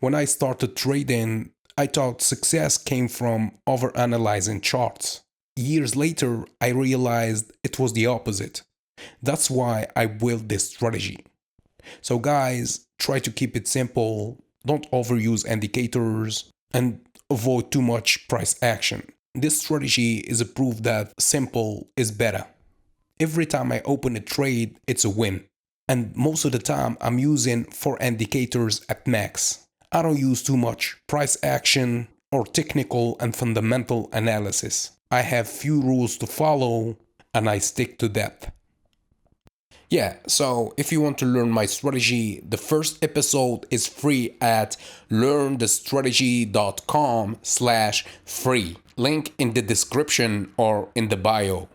When I started trading, I thought success came from overanalyzing charts. Years later, I realized it was the opposite. That's why I built this strategy. So, guys, try to keep it simple, don't overuse indicators, and avoid too much price action. This strategy is a proof that simple is better. Every time I open a trade, it's a win. And most of the time, I'm using 4 indicators at max. I don't use too much price action or technical and fundamental analysis. I have few rules to follow and I stick to that. Yeah, so if you want to learn my strategy, the first episode is free at learnthestrategy.com/free. Link in the description or in the bio.